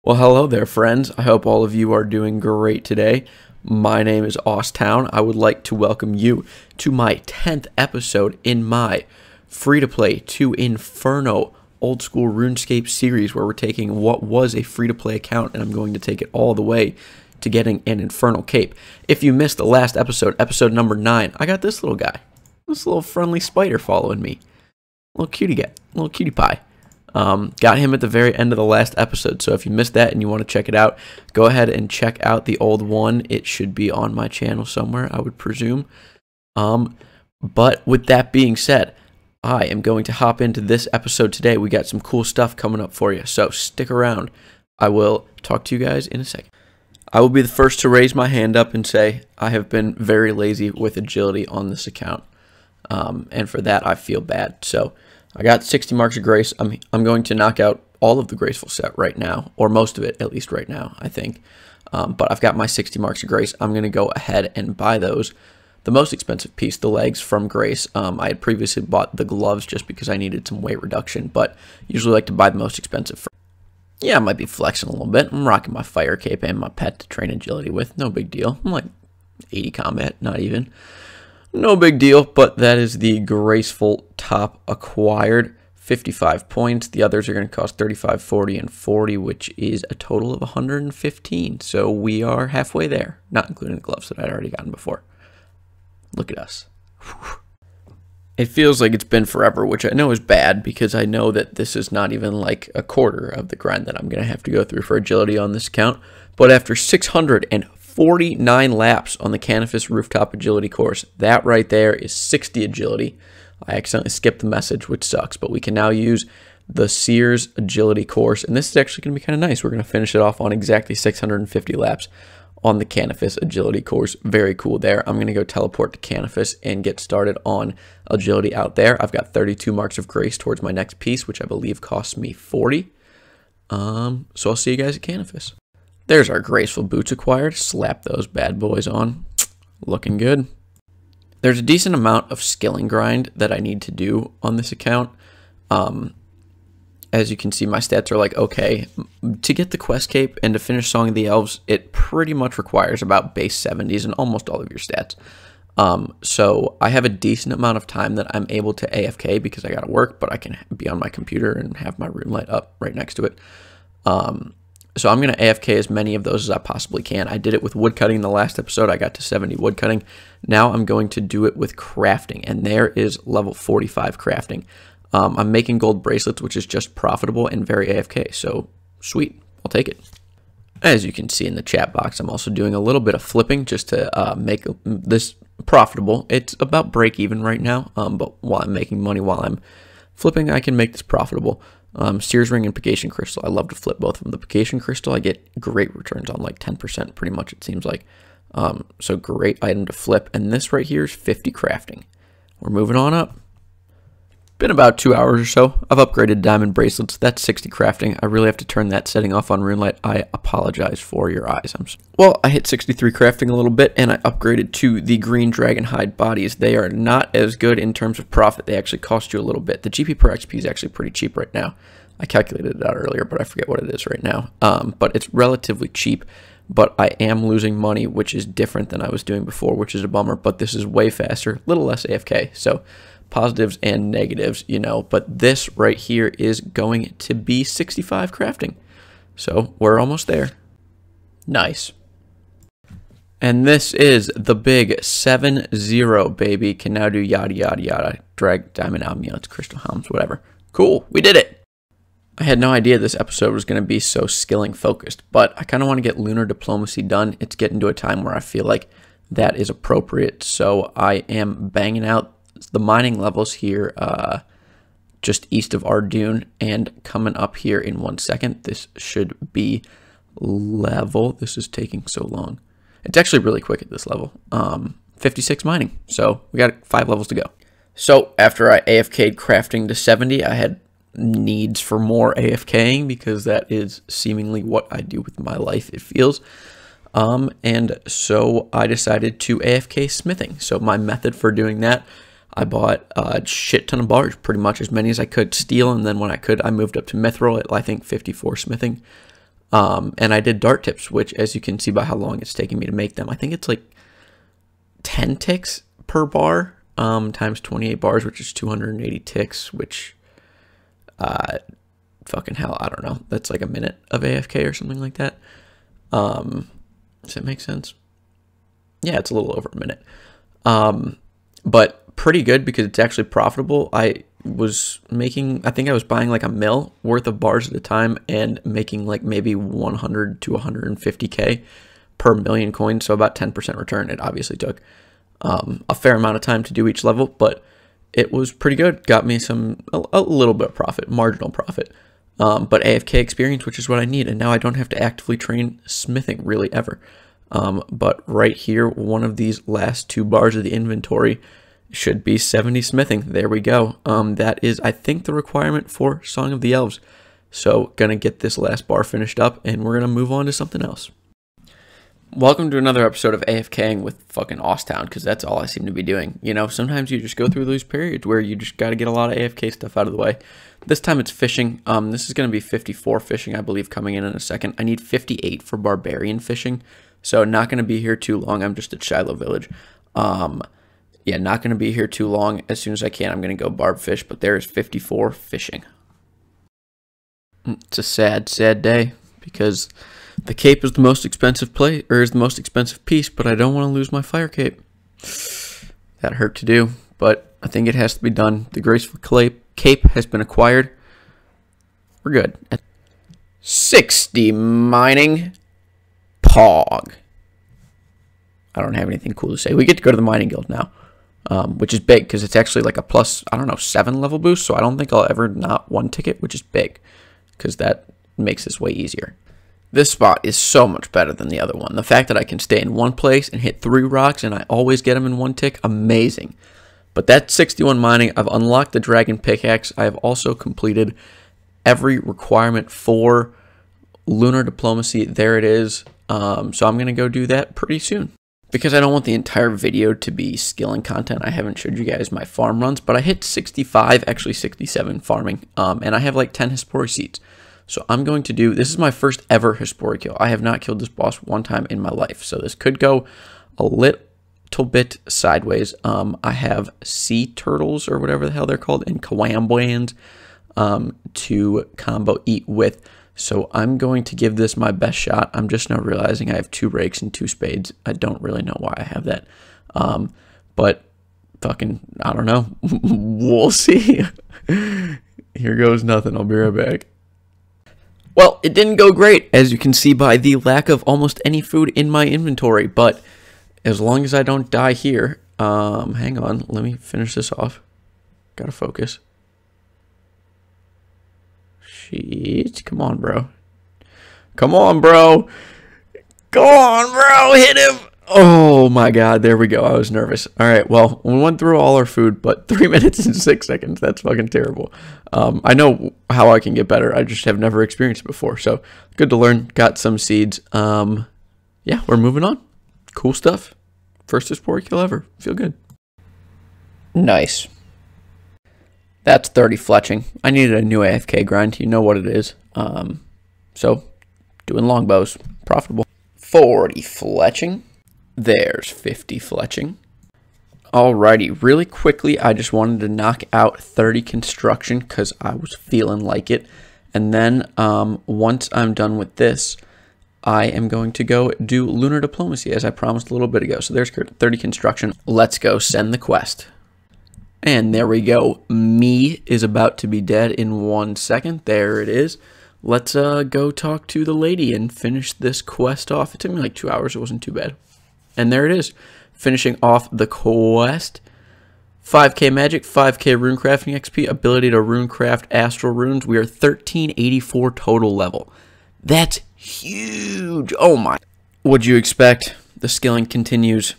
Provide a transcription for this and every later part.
Well, hello there, friends. I hope all of you are doing great today. My name is Osstown. I would like to welcome you to my 10th episode in my free-to-play to Inferno old school RuneScape series, where we're taking what was a free-to-play account and I'm going to take it all the way to getting an Infernal Cape. If you missed the last episode, episode number 9, I got this little guy, this little friendly spider following me. Little cutie pie. Got him at the very end of the last episode, so if you missed that and you want to check it out, go ahead and check out the old one. It should be on my channel somewhere, I would presume. But with that being said, I am going to hop into this episode today. We got some cool stuff coming up for you, so stick around. I will talk to you guys in a second. I will be the first to raise my hand up and say I have been very lazy with agility on this account, and for that I feel bad. So I got 60 marks of grace. I'm going to knock out all of the graceful set right now, or most of it at least right now, I think. But I've got my 60 marks of grace. I'm going to go ahead and buy those. The most expensive piece, the legs from Grace. I had previously bought the gloves just because I needed some weight reduction, but usually like to buy the most expensive. Yeah, I might be flexing a little bit. I'm rocking my fire cape and my pet to train agility with. No big deal. I'm like 80 combat, not even. No big deal, but that is the graceful top acquired. 55 points. The others are going to cost 35, 40, and 40, which is a total of 115. So we are halfway there, not including the gloves that I'd already gotten before. Look at us. Whew. It feels like it's been forever, which I know is bad because I know that this is not even like a quarter of the grind that I'm going to have to go through for agility on this account. But after 649 laps on the Canifis Rooftop Agility course, that right there is 60 agility. I accidentally skipped the message, which sucks, but we can now use the Sears Agility course, and this is actually going to be kind of nice. We're going to finish it off on exactly 650 laps on the Canifis Agility course. Very cool there. I'm going to go teleport to Canifis and get started on agility out there. I've got 32 marks of grace towards my next piece, which I believe costs me 40. So I'll see you guys at Canifis. There's our graceful boots acquired. Slap those bad boys on. Looking good. There's a decent amount of skilling grind that I need to do on this account. As you can see, my stats are like, okay, to get the quest cape and to finish Song of the Elves, it pretty much requires about base 70s in almost all of your stats. So I have a decent amount of time that I'm able to AFK because I got to work, but I can be on my computer and have my rune light up right next to it. So I'm going to AFK as many of those as I possibly can. I did it with woodcutting in the last episode. I got to 70 woodcutting. Now I'm going to do it with crafting, and there is level 45 crafting. I'm making gold bracelets, which is just profitable and very AFK, so sweet. I'll take it. As you can see in the chat box, I'm also doing a little bit of flipping just to make this profitable. It's about break even right now, but while I'm making money while I'm flipping, I can make this profitable. Sears Ring and Pegation Crystal. I love to flip both of them. The Pegation Crystal, I get great returns on, like 10% pretty much, it seems like. So great item to flip. And this right here is 50 crafting. We're moving on up. Been about 2 hours or so. I've upgraded diamond bracelets. That's 60 crafting. I really have to turn that setting off on RuneLight. I apologize for your eyes. Well, I hit 63 crafting a little bit, and I upgraded to the green dragon hide bodies. They are not as good in terms of profit. They actually cost you a little bit. The GP per XP is actually pretty cheap right now. I calculated it out earlier, but I forget what it is right now. But it's relatively cheap, but I am losing money, which is different than I was doing before, which is a bummer. But this is way faster, a little less AFK, so positives and negatives, you know, but this right here is going to be 65 crafting. So we're almost there. Nice. And this is the big 7-0, baby. Can now do yada, yada, yada. Drag, diamond, amulets, crystal helms, whatever. Cool. We did it. I had no idea this episode was going to be so skilling focused, but I kind of want to get lunar diplomacy done. It's getting to a time where I feel like that is appropriate. So I am banging out the mining levels here just east of Ardoon, and coming up here in 1 second. This should be level. This is taking so long. It's actually really quick at this level. 56 mining, so we got 5 levels to go. So after I AFK'd crafting to 70, I had needs for more AFKing because that is seemingly what I do with my life, it feels. And so I decided to AFK smithing. So my method for doing that, I bought a shit ton of bars, pretty much as many as I could steal, and then when I could, I moved up to mithril at, I think, 54 smithing. And I did dart tips, which, as you can see by how long it's taking me to make them, I think it's like 10 ticks per bar, times 28 bars, which is 280 ticks, which, fucking hell, I don't know. That's like a minute of AFK or something like that. Does that make sense? Yeah, it's a little over a minute. But pretty good because it's actually profitable. I think I was buying like a mil worth of bars at a time and making like maybe 100 to 150K per million coins. So about 10% return. It obviously took a fair amount of time to do each level, but it was pretty good. Got me a little bit of profit, marginal profit. But AFK experience, which is what I need. And now I don't have to actively train smithing really ever. But right here, one of these last 2 bars of the inventory should be 70 smithing. There we go. That is, I think, the requirement for Song of the Elves. So gonna get this last bar finished up and we're gonna move on to something else. Welcome to another episode of AFKing with fucking Osstown, because that's all I seem to be doing. You know, sometimes you just go through those periods where you just got to get a lot of AFK stuff out of the way. This time it's fishing. This is going to be 54 fishing, I believe, coming in a second. I need 58 for barbarian fishing, so not going to be here too long. I'm just at Shiloh Village. Yeah, not going to be here too long. As soon as I can, I'm going to go barb fish, but there is 54 fishing. It's a sad, sad day, because the cape is the most expensive piece, but I don't want to lose my fire cape. That hurt to do, but I think it has to be done. The graceful cape has been acquired. We're good. 60 mining. Pog. I don't have anything cool to say. We get to go to the mining guild now, which is big because it's actually like a plus, I don't know, 7 level boost. So I don't think I'll ever not 1 ticket, which is big because that makes this way easier. This spot is so much better than the other one. The fact that I can stay in one place and hit 3 rocks and I always get them in 1 tick, amazing. But that's 61 mining. I've unlocked the dragon pickaxe. I have also completed every requirement for lunar diplomacy. There it is. So I'm going to go do that pretty soon. Because I don't want the entire video to be skilling content, I haven't showed you guys my farm runs, but I hit 65, actually 67 farming, and I have like 10 Hespori seeds. So I'm going to do, this is my first ever Hespori kill. I have not killed this boss 1 time in my life, so this could go a little bit sideways. I have sea turtles, or whatever the hell they're called, and Kawambwans to combo eat with. So I'm going to give this my best shot. I'm just now realizing I have 2 rakes and 2 spades. I don't really know why I have that. But fucking, I don't know. We'll see. Here goes nothing. I'll be right back. Well, it didn't go great, as you can see by the lack of almost any food in my inventory. But as long as I don't die here, hang on. Let me finish this off. Gotta focus. Shit. Come on, bro. Come on, bro. Go on, bro. Hit him. Oh, my God. There we go. I was nervous. All right. Well, we went through all our food, but 3 minutes and 6 seconds. That's fucking terrible. I know how I can get better. I just have never experienced it before. So good to learn. Got some seeds. Yeah, we're moving on. Cool stuff. First Hespori kill ever. Feel good. Nice. That's 30 fletching. I needed a new AFK grind. You know what it is. So, doing longbows. Profitable. 40 fletching. There's 50 fletching. Alrighty. Really quickly, I just wanted to knock out 30 construction because I was feeling like it. And then, once I'm done with this, I am going to go do lunar diplomacy, as I promised a little bit ago. So there's 30 construction. Let's go send the quest. And there we go. Me is about to be dead in 1 second. There it is. Let's go talk to the lady and finish this quest off. It took me like 2 hours. It wasn't too bad. And there it is. Finishing off the quest. 5k magic, 5k runecrafting XP, ability to runecraft astral runes. We are 1384 total level. That's huge. Oh my. What'd you expect? The skilling continues.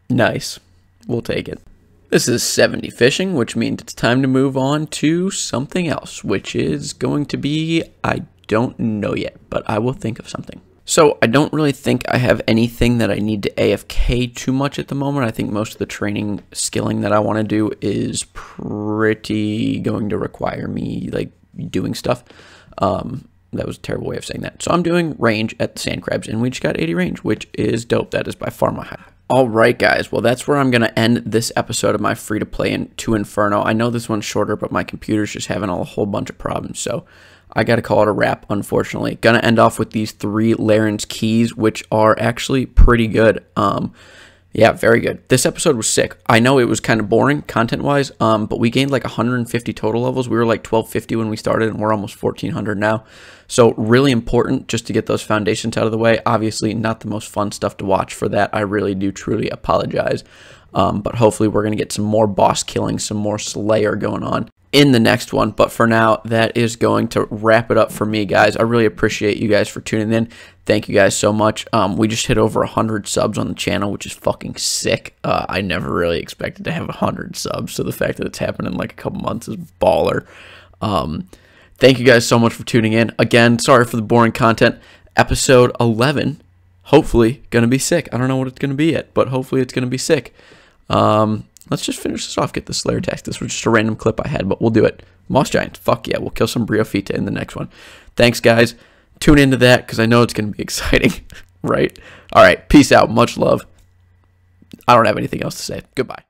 Nice. We'll take it. This is 70 fishing, which means it's time to move on to something else, which is going to be, I don't know yet, but I will think of something. So I don't really think I have anything that I need to AFK too much at the moment. I think most of the training skilling that I want to do is pretty going to require me like doing stuff. that was a terrible way of saying that. So I'm doing range at the sand crabs, and we just got 80 range, which is dope. That is by far my high. All right, guys. Well, that's where I'm going to end this episode of my free-to-play to Inferno. I know this one's shorter, but my computer's just having a whole bunch of problems, so I got to call it a wrap, unfortunately. Going to end off with these 3 Laren's keys, which are actually pretty good. Yeah, very good. This episode was sick. I know it was kind of boring content-wise, but we gained like 150 total levels. We were like 1250 when we started, and we're almost 1400 now. So really important just to get those foundations out of the way. Obviously, not the most fun stuff to watch for that. I really do truly apologize. But hopefully we're going to get some more boss killing, some more Slayer going on in the next one. But for now, that is going to wrap it up for me, guys. I really appreciate you guys for tuning in. Thank you guys so much. We just hit over 100 subs on the channel, which is fucking sick. I never really expected to have 100 subs, so the fact that it's happened in like a couple months is baller. Thank you guys so much for tuning in. Again, sorry for the boring content. Episode 11, hopefully, going to be sick. I don't know what it's going to be yet, but hopefully it's going to be sick. Let's just finish this off, get the Slayer text. This was just a random clip I had, but we'll do it. Moss Giants, fuck yeah, we'll kill some Briofita in the next one. Thanks, guys. Tune into that, because I know it's going to be exciting, right? All right, peace out. Much love. I don't have anything else to say. Goodbye.